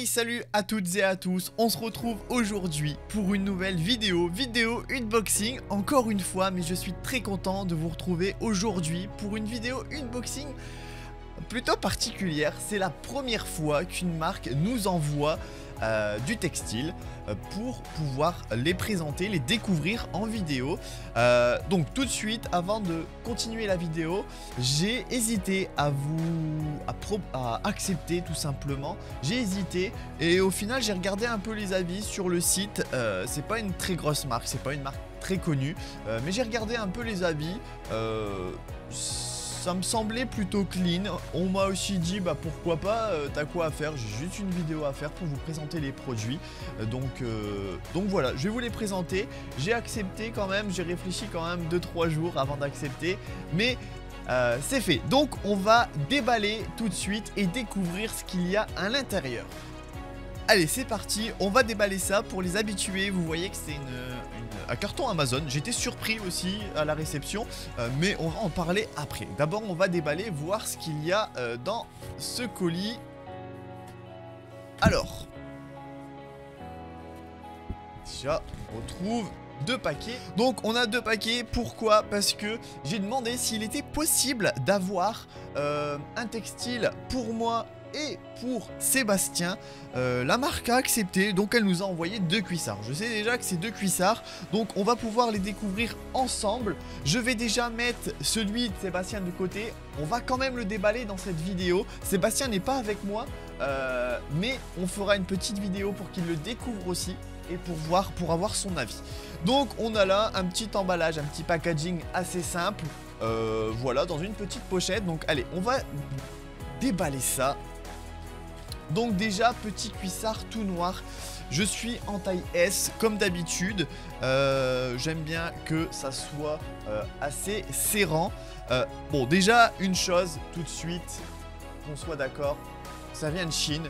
Hey, salut à toutes et à tous, on se retrouve aujourd'hui pour une nouvelle vidéo unboxing, encore une fois, mais je suis très content de vous retrouver aujourd'hui pour une vidéo unboxing plutôt particulière. C'est la première fois qu'une marque nous envoie du textile pour pouvoir les présenter, les découvrir en vidéo. Donc tout de suite, avant de continuer la vidéo, j'ai hésité à accepter tout simplement. J'ai hésité et au final j'ai regardé un peu les avis sur le site. C'est pas une très grosse marque, c'est pas une marque très connue, mais j'ai regardé un peu les avis. Ça me semblait plutôt clean. On m'a aussi dit bah pourquoi pas, t'as quoi à faire, j'ai juste une vidéo à faire pour vous présenter les produits. Donc voilà, je vais vous les présenter. J'ai accepté quand même, j'ai réfléchi quand même 2-3 jours avant d'accepter, mais c'est fait. Donc on va déballer tout de suite et découvrir ce qu'il y a à l'intérieur. Allez, c'est parti, on va déballer ça pour les habitués. Vous voyez que c'est un carton Amazon. J'étais surpris aussi à la réception, mais on va en parler après. D'abord, on va déballer, voir ce qu'il y a dans ce colis. Alors, déjà, on retrouve 2 paquets. Donc on a 2 paquets, pourquoi? Parce que j'ai demandé s'il était possible d'avoir un textile pour moi et pour Sébastien. La marque a accepté, donc elle nous a envoyé 2 cuissards. Je sais déjà que c'est 2 cuissards, donc on va pouvoir les découvrir ensemble. Je vais déjà mettre celui de Sébastien de côté. On va quand même le déballer dans cette vidéo. Sébastien n'est pas avec moi, mais on fera une petite vidéo pour qu'il le découvre aussi et pour avoir son avis. Donc on a là un petit emballage, un petit packaging assez simple, voilà, dans une petite pochette. Donc allez, on va déballer ça. Donc déjà, petit cuissard tout noir. Je suis en taille S comme d'habitude. J'aime bien que ça soit assez serrant. Bon, déjà une chose tout de suite, qu'on soit d'accord, ça vient de Chine.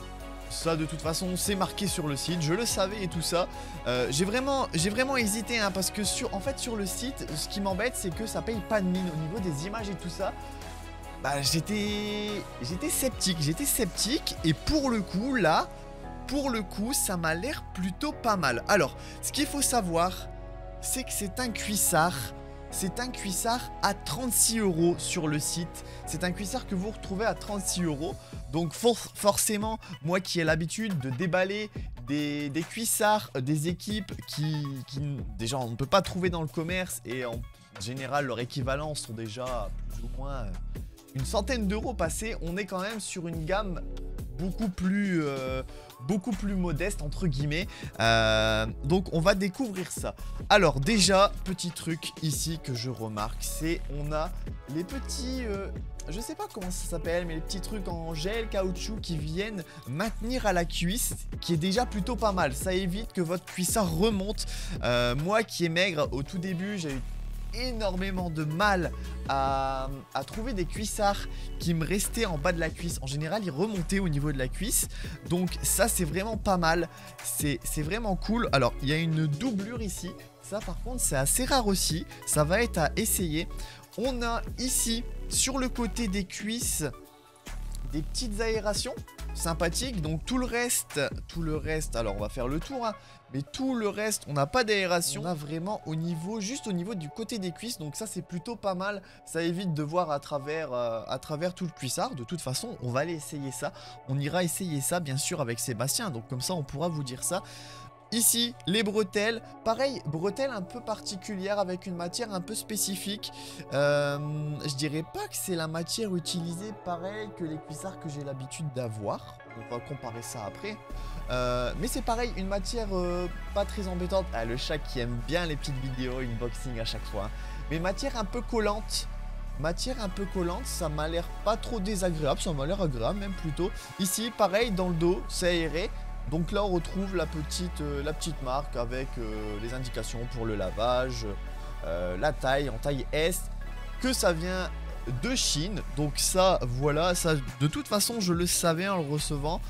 Ça de toute façon c'est marqué sur le site, je le savais et tout ça. J'ai vraiment hésité hein, parce que en fait sur le site, ce qui m'embête c'est que ça paye pas de mine au niveau des images et tout ça. Bah j'étais sceptique et pour le coup là, ça m'a l'air plutôt pas mal. Alors ce qu'il faut savoir, c'est que c'est un cuissard. C'est un cuissard à 36 € sur le site. C'est un cuissard que vous retrouvez à 36 €. Donc forcément, moi qui ai l'habitude de déballer des cuissards, des équipes qui déjà on ne peut pas trouver dans le commerce et en général leur équivalent sont déjà plus ou moins une centaine d'euros passés, on est quand même sur une gamme beaucoup plus modeste entre guillemets. Donc on va découvrir ça. Alors déjà, petit truc ici que je remarque, c'est on a les petits je sais pas comment ça s'appelle, mais les petits trucs en gel caoutchouc qui viennent maintenir à la cuisse, qui est déjà plutôt pas mal. Ça évite que votre cuissard remonte. Moi qui est maigre au tout début, j'ai eu énormément de mal à trouver des cuissards qui me restaient en bas de la cuisse. En général ils remontaient au niveau de la cuisse, donc ça c'est vraiment pas mal, c'est vraiment cool. Alors il y a une doublure ici, ça par contre c'est assez rare aussi, ça va être à essayer. On a ici sur le côté des cuisses des petites aérations sympathiques. Donc tout le reste, alors on va faire le tour hein, mais tout le reste on n'a pas d'aération. On a vraiment juste au niveau du côté des cuisses, donc ça c'est plutôt pas mal. Ça évite de voir à travers tout le cuissard. De toute façon on va aller essayer ça, on ira essayer ça bien sûr avec Sébastien, donc comme ça on pourra vous dire ça. Ici, les bretelles, pareil, bretelles un peu particulières avec une matière un peu spécifique. Je dirais pas que c'est la matière utilisée pareil que les cuissards que j'ai l'habitude d'avoir. On va comparer ça après. Mais c'est pareil, une matière pas très embêtante. Ah, le chat qui aime bien les petites vidéos unboxing à chaque fois. Hein. Mais matière un peu collante. Ça m'a l'air pas trop désagréable, ça m'a l'air agréable même plutôt. Ici, pareil, dans le dos, c'est aéré. Donc là on retrouve la petite marque avec les indications pour le lavage, la taille en taille S, que ça vient de Chine. Donc ça voilà, ça de toute façon je le savais en le recevant.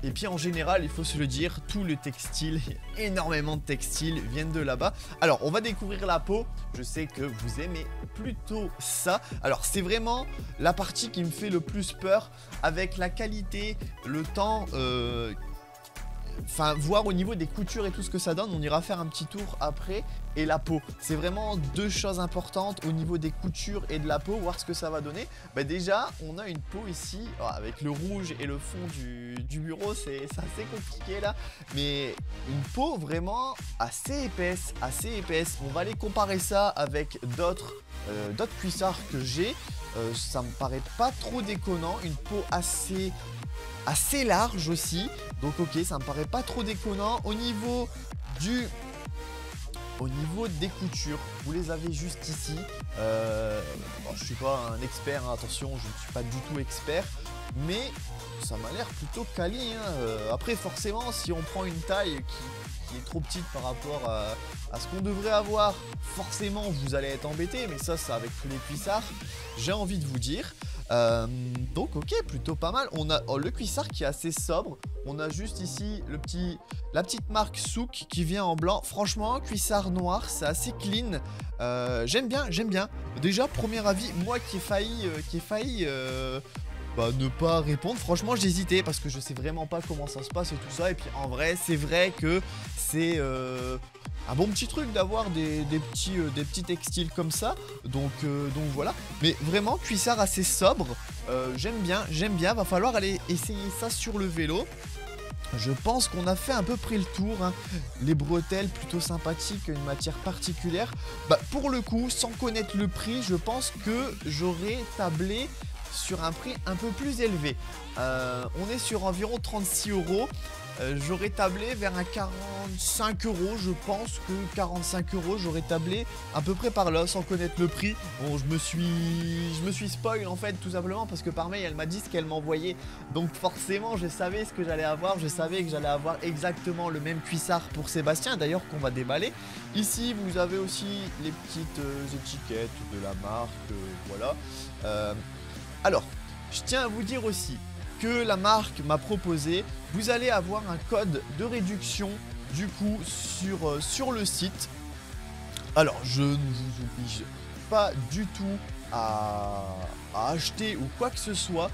Et puis en général il faut se le dire, tout le textile, énormément de textiles viennent de là-bas. Alors on va découvrir la peau, je sais que vous aimez plutôt ça. Alors c'est vraiment la partie qui me fait le plus peur avec la qualité, le temps enfin voir au niveau des coutures et tout ce que ça donne. On ira faire un petit tour après. Et la peau, c'est vraiment deux choses importantes au niveau des coutures et de la peau, voir ce que ça va donner. Bah déjà, on a une peau ici, avec le rouge et le fond du bureau, c'est assez compliqué là. Mais une peau vraiment assez épaisse, assez épaisse. On va aller comparer ça avec d'autres cuissards que j'ai. Ça me paraît pas trop déconnant, une peau assez large aussi. Donc ok, ça me paraît pas trop déconnant. Au niveau des coutures, vous les avez juste ici. Bon, je suis pas un expert, hein, attention, je ne suis pas du tout expert, mais ça m'a l'air plutôt quali. Hein. Après, forcément, si on prend une taille qui est trop petite par rapport à ce qu'on devrait avoir, forcément, vous allez être embêté, mais ça avec tous les cuissards, j'ai envie de vous dire. Donc ok, plutôt pas mal. On a le cuissard qui est assez sobre. On a juste ici la petite marque Souk qui vient en blanc. Franchement, cuissard noir, c'est assez clean. J'aime bien. Déjà, premier avis, moi qui ai failli ne pas répondre. Franchement, j'hésitais parce que je sais vraiment pas comment ça se passe et tout ça. Et puis en vrai, c'est vrai que c'est un bon petit truc d'avoir des petits textiles comme ça. Donc voilà. Mais vraiment, cuissard assez sobre. J'aime bien. Va falloir aller essayer ça sur le vélo. Je pense qu'on a fait à peu près le tour. Hein. Les bretelles plutôt sympathiques, une matière particulière. Bah, pour le coup, sans connaître le prix, je pense que j'aurais tablé sur un prix un peu plus élevé. On est sur environ 36 €. J'aurais tablé vers un 45 €. Je pense que 45 €, j'aurais tablé à peu près par là, sans connaître le prix. Bon, je me suis spoil en fait, tout simplement parce que par mail, elle m'a dit ce qu'elle m'envoyait. Donc forcément, je savais ce que j'allais avoir. Je savais que j'allais avoir exactement le même cuissard pour Sébastien, d'ailleurs, qu'on va déballer. Ici, vous avez aussi les petites étiquettes de la marque, voilà. Alors, je tiens à vous dire aussi que la marque m'a proposé, vous allez avoir un code de réduction du coup sur le site. Alors, je ne vous oblige pas du tout à acheter ou quoi que ce soit.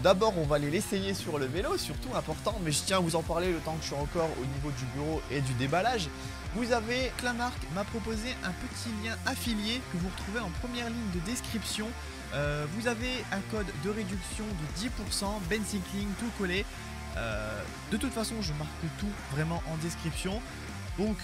D'abord, on va aller l'essayer sur le vélo, surtout important, mais je tiens à vous en parler le temps que je suis encore au niveau du bureau et du déballage. Vous avez, la marque m'a proposé un petit lien affilié que vous retrouvez en première ligne de description. Vous avez un code de réduction de 10%, Bencycling, tout collé. De toute façon, je marque tout vraiment en description. Donc,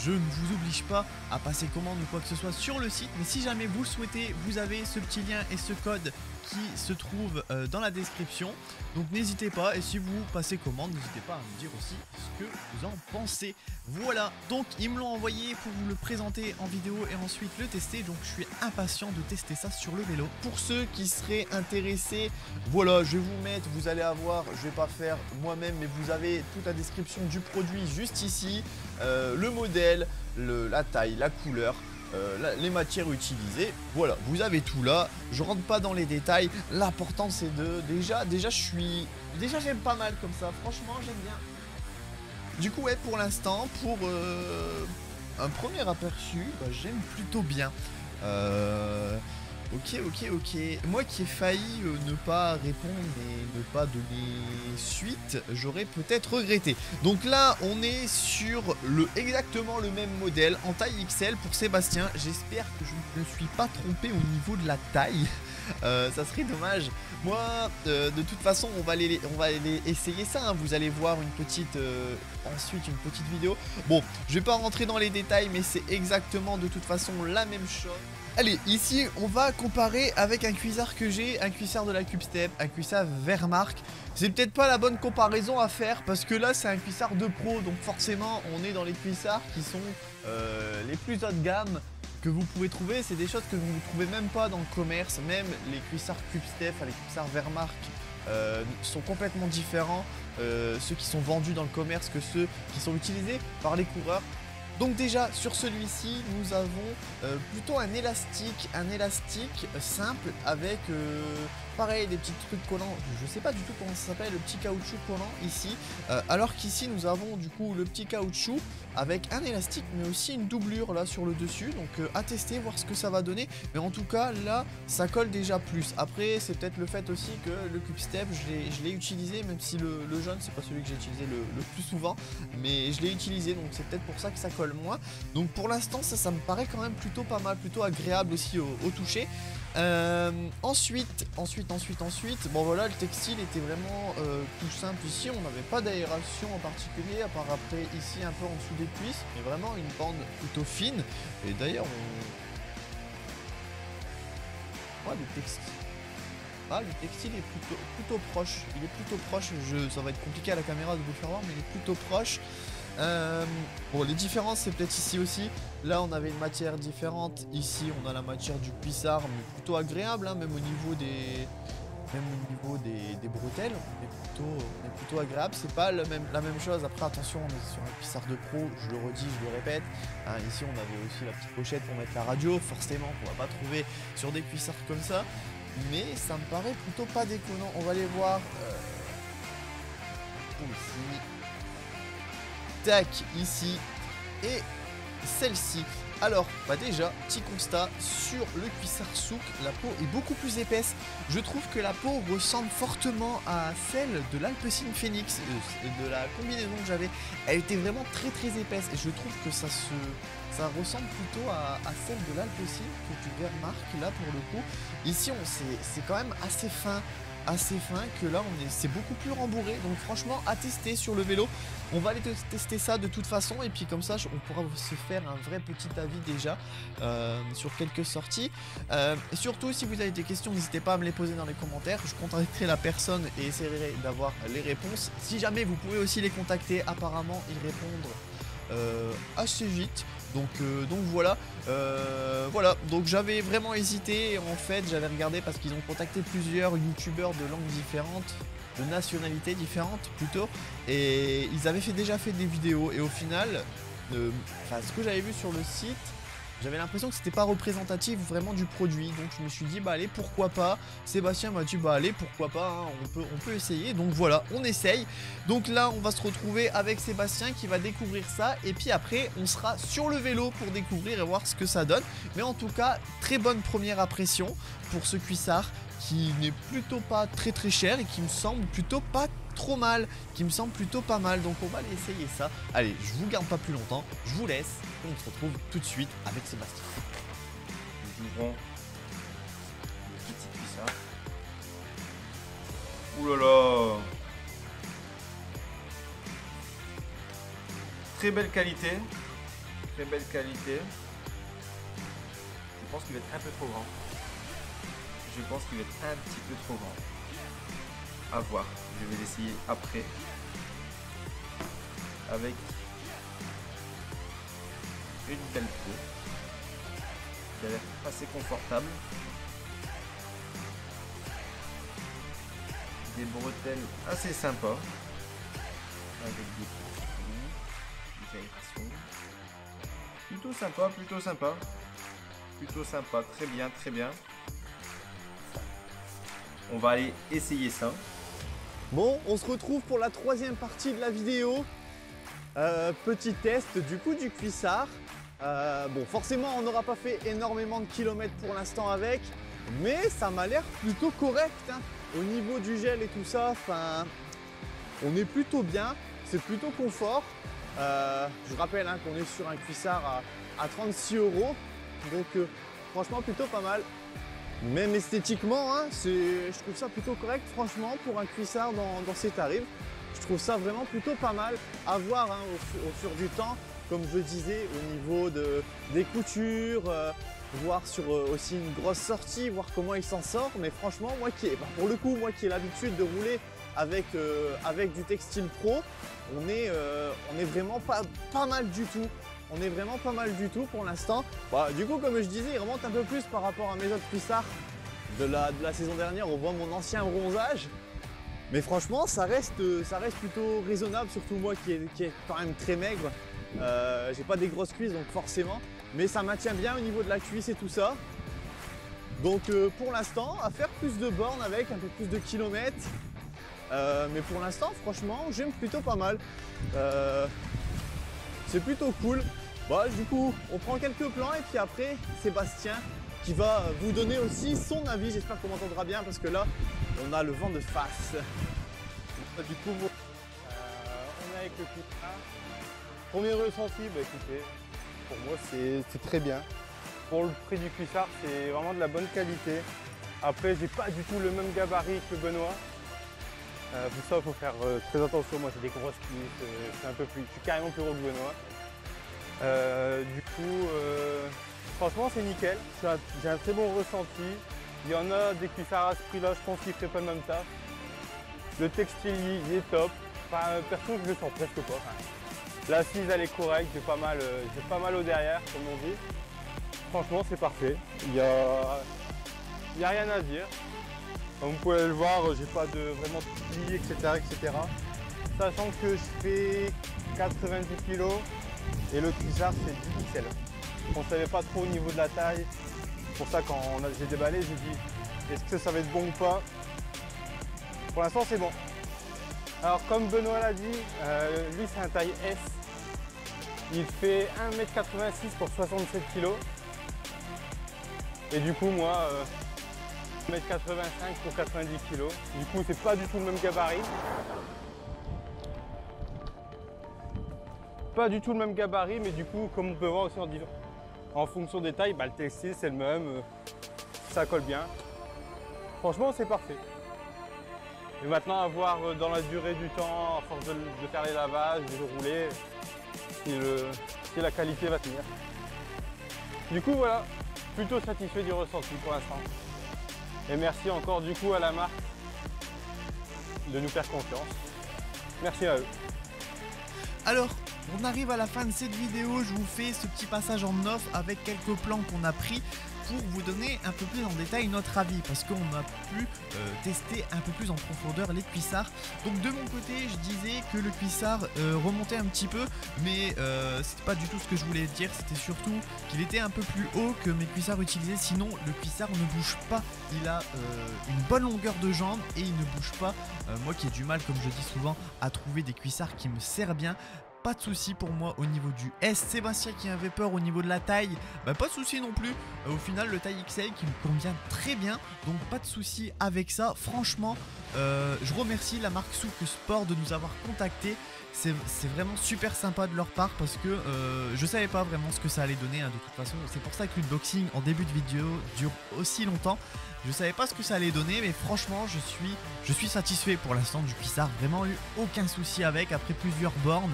je ne vous oblige pas à passer commande ou quoi que ce soit sur le site. Mais si jamais vous le souhaitez, vous avez ce petit lien et ce code qui se trouve dans la description. Donc, n'hésitez pas. Et si vous passez commande, n'hésitez pas à me dire aussi ce que vous en pensez. Voilà. Donc, ils me l'ont envoyé pour vous le présenter en vidéo et ensuite le tester. Donc, je suis impatient de tester ça sur le vélo. Pour ceux qui seraient intéressés, voilà, je vais vous mettre, vous allez avoir, je vais pas faire moi-même, mais vous avez toute la description du produit juste ici. Le modèle, la taille, la couleur, les matières utilisées, voilà, vous avez tout là. Je rentre pas dans les détails, l'important c'est de déjà j'aime pas mal comme ça, franchement j'aime bien. Du coup ouais, pour l'instant, pour un premier aperçu, bah, j'aime plutôt bien. Ok. Moi qui ai failli ne pas répondre et ne pas donner suite, j'aurais peut-être regretté. Donc là, on est sur exactement le même modèle en taille XL pour Sébastien. J'espère que je ne me suis pas trompé au niveau de la taille. Ça serait dommage. Moi, de toute façon, on va aller essayer ça. Hein. Vous allez voir ensuite une petite vidéo. Bon, je vais pas rentrer dans les détails, mais c'est exactement de toute façon la même chose. Allez, ici, on va comparer avec un cuissard que j'ai, un cuissard de la Cubstep, un cuissard Wehrmacht. C'est peut-être pas la bonne comparaison à faire parce que là, c'est un cuissard de pro. Donc forcément, on est dans les cuissards qui sont les plus haut de gamme que vous pouvez trouver. C'est des choses que vous ne trouvez même pas dans le commerce. Même les cuissards Cubstep, les cuissards Wehrmacht sont complètement différents. Ceux qui sont vendus dans le commerce que ceux qui sont utilisés par les coureurs. Donc déjà sur celui-ci nous avons plutôt un élastique simple avec pareil des petits trucs collants, je sais pas du tout comment ça s'appelle, le petit caoutchouc collant ici, alors qu'ici nous avons du coup le petit caoutchouc avec un élastique mais aussi une doublure là sur le dessus, donc à tester, voir ce que ça va donner, mais en tout cas là ça colle déjà plus. Après c'est peut-être le fait aussi que le Quickstep je l'ai utilisé, même si le jaune c'est pas celui que j'ai utilisé le plus souvent, mais je l'ai utilisé, donc c'est peut-être pour ça que ça colle moins. Donc pour l'instant ça me paraît quand même plutôt pas mal, plutôt agréable aussi au toucher. Ensuite, bon voilà, le textile était vraiment tout simple ici, on n'avait pas d'aération en particulier, à part après ici un peu en dessous des cuisses, mais vraiment une bande plutôt fine. Et d'ailleurs le textile est plutôt proche, il est plutôt proche, ça va être compliqué à la caméra de vous faire voir, mais il est plutôt proche. Bon, les différences c'est peut-être ici aussi. Là on avait une matière différente, ici on a la matière du cuissard, mais plutôt agréable, hein, même au niveau des bretelles, on est plutôt agréable. C'est pas la même chose. Après attention, on est sur un cuissard de pro, je le redis, je le répète, hein, ici on avait aussi la petite pochette pour mettre la radio, forcément qu'on va pas trouver sur des cuissards comme ça, mais ça me paraît plutôt pas déconnant. On va aller voir ici. Tac, ici et celle-ci. Alors déjà, petit constat, sur le cuissard souk, la peau est beaucoup plus épaisse. Je trouve que la peau ressemble fortement à celle de l'Alpecin Phoenix, de la combinaison que j'avais. Elle était vraiment très épaisse et je trouve que ça ressemble plutôt à celle de l'Alpecin que tu remarques là pour le coup. Ici c'est quand même assez fin que là c'est beaucoup plus rembourré, donc franchement à tester sur le vélo. On va aller tester ça de toute façon et puis comme ça on pourra se faire un vrai petit avis déjà sur quelques sorties. Et surtout si vous avez des questions, n'hésitez pas à me les poser dans les commentaires, je contacterai la personne et essaierai d'avoir les réponses. Si jamais vous pouvez aussi les contacter, apparemment ils répondent assez vite. Donc voilà, donc j'avais vraiment hésité, en fait j'avais regardé parce qu'ils ont contacté plusieurs youtubeurs de langues différentes, de nationalités différentes plutôt, et ils avaient déjà fait des vidéos et au final, ce que j'avais vu sur le site, j'avais l'impression que c'était pas représentatif vraiment du produit, donc je me suis dit bah allez pourquoi pas. Sébastien m'a dit bah allez pourquoi pas, hein, on peut essayer, donc voilà on essaye. Donc là on va se retrouver avec Sébastien qui va découvrir ça et puis après on sera sur le vélo pour découvrir et voir ce que ça donne. Mais en tout cas très bonne première impression pour ce cuissard qui n'est plutôt pas très cher et qui me semble plutôt pas trop mal, pas mal, donc on va aller essayer ça. Allez, je vous garde pas plus longtemps, je vous laisse et on se retrouve tout de suite avec Sébastien. Nous ouvrons le petit cuissard. Ouh là là, très belle qualité, je pense qu'il va être un peu trop grand. Je pense qu'il va être un petit peu trop grand. À voir, je vais l'essayer après. Avec une belle peau. Qui a l'air assez confortable. Des bretelles assez sympas. Avec des aérations. Plutôt sympa, très bien. On va aller essayer ça. Bon, on se retrouve pour la troisième partie de la vidéo. Petit test du coup du cuissard. Bon, forcément, on n'aura pas fait énormément de kilomètres pour l'instant avec, mais ça m'a l'air plutôt correct, hein. Au niveau du gel et tout ça, on est plutôt bien, c'est plutôt confort. Je rappelle hein, qu'on est sur un cuissard à 36 €, donc franchement plutôt pas mal. Même esthétiquement, hein, je trouve ça plutôt correct, franchement, pour un cuissard dans ces tarifs. Je trouve ça vraiment plutôt pas mal à voir hein, au fur du temps, comme je disais, au niveau des coutures, voir sur aussi une grosse sortie, voir comment il s'en sort. Mais franchement, pour le coup, moi qui ai l'habitude de rouler avec du textile pro, on est vraiment pas mal du tout. On est vraiment pas mal du tout pour l'instant. Bah, du coup, comme je disais, il remonte un peu plus par rapport à mes autres cuissards de la saison dernière. On voit mon ancien bronzage. Mais franchement, ça reste plutôt raisonnable, surtout moi qui est quand même très maigre. J'ai pas des grosses cuisses donc forcément, mais ça maintient bien au niveau de la cuisse et tout ça. Donc pour l'instant, à faire plus de bornes avec un peu plus de kilomètres. Mais pour l'instant, franchement, j'aime plutôt pas mal. C'est plutôt cool. Bah, du coup, on prend quelques plans et puis après, Sébastien qui va vous donner aussi son avis. J'espère qu'on m'entendra bien parce que là, on a le vent de face. Du coup, on est avec le cuissard. Premier ressenti, bah écoutez, pour moi c'est très bien. Pour le prix du cuissard, c'est vraiment de la bonne qualité. Après, j'ai pas du tout le même gabarit que Benoît. Pour ça, il faut faire très attention. Moi, j'ai des grosses cuisses, je suis carrément plus gros que Benoît. Du coup, franchement, c'est nickel. J'ai un très bon ressenti. Il y en a des cuissards à ce prix-là, je pense qu'ils ne feraient pas le même taf. Le textile, il est top. Enfin, perso, je le sens presque pas. L'assise, elle est correcte. J'ai pas mal au derrière, comme on dit. Franchement, c'est parfait. Il n'y a rien à dire. Comme vous pouvez le voir, j'ai pas vraiment de plis, etc. Sachant que je fais 90 kg et le cuissard c'est 10 XL. On ne savait pas trop au niveau de la taille. Pour ça, quand j'ai déballé, j'ai dit est-ce que ça va être bon ou pas. Pour l'instant, c'est bon. Alors, comme Benoît l'a dit, lui c'est un taille S. Il fait 1m86 pour 67 kg. Et du coup, moi, 1m85 pour 90 kg. Du coup, c'est pas du tout le même gabarit. Pas du tout le même gabarit, mais du coup, comme on peut voir aussi en fonction des tailles, bah, le textile c'est le même. Ça colle bien. Franchement, c'est parfait. Et maintenant, à voir dans la durée du temps, à force de faire les lavages, de rouler, si la qualité va tenir. Du coup, voilà, plutôt satisfait du ressenti pour l'instant. Et merci encore du coup à la marque de nous faire confiance. Merci à eux. Alors, on arrive à la fin de cette vidéo, je vous fais ce petit passage en off avec quelques plans qu'on a pris pour vous donner un peu plus en détail notre avis parce qu'on a pu tester un peu plus en profondeur les cuissards. Donc de mon côté, je disais que le cuissard remontait un petit peu, mais c'était pas du tout ce que je voulais dire, c'était surtout qu'il était un peu plus haut que mes cuissards utilisés, sinon le cuissard ne bouge pas, il a une bonne longueur de jambe et il ne bouge pas. Moi qui ai du mal, comme je dis souvent, à trouver des cuissards qui me serrent bien, pas de souci pour moi au niveau du S. Sébastien qui avait peur au niveau de la taille, bah pas de souci non plus. Au final, le taille XL qui me convient très bien, donc pas de souci avec ça. Franchement, je remercie la marque Souk Sport de nous avoir contactés. C'est vraiment super sympa de leur part parce que je savais pas vraiment ce que ça allait donner de toute façon. C'est pour ça que l'unboxing en début de vidéo dure aussi longtemps. Je savais pas ce que ça allait donner, mais franchement je suis satisfait pour l'instant du cuissard. Vraiment eu aucun souci avec après plusieurs bornes.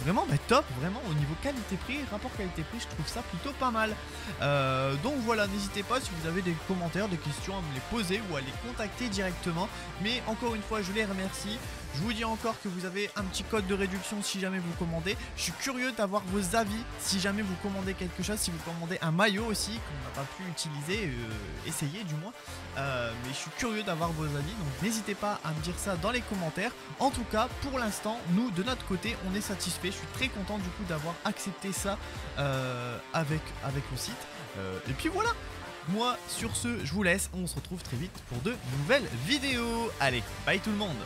Vraiment top, vraiment au niveau qualité-prix, rapport qualité-prix, je trouve ça plutôt pas mal. Donc voilà, n'hésitez pas si vous avez des commentaires, des questions à me les poser ou à les contacter directement. Mais encore une fois, je les remercie. Je vous dis encore que vous avez un petit code de réduction si jamais vous commandez. Je suis curieux d'avoir vos avis si jamais vous commandez quelque chose, si vous commandez un maillot aussi qu'on n'a pas pu utiliser, essayer du moins. Mais je suis curieux d'avoir vos avis, donc n'hésitez pas à me dire ça dans les commentaires. En tout cas, pour l'instant, nous de notre côté, on est satisfait. Je suis très content du coup d'avoir accepté ça avec le site. Et puis voilà. Moi, sur ce, je vous laisse. On se retrouve très vite pour de nouvelles vidéos. Allez, bye tout le monde.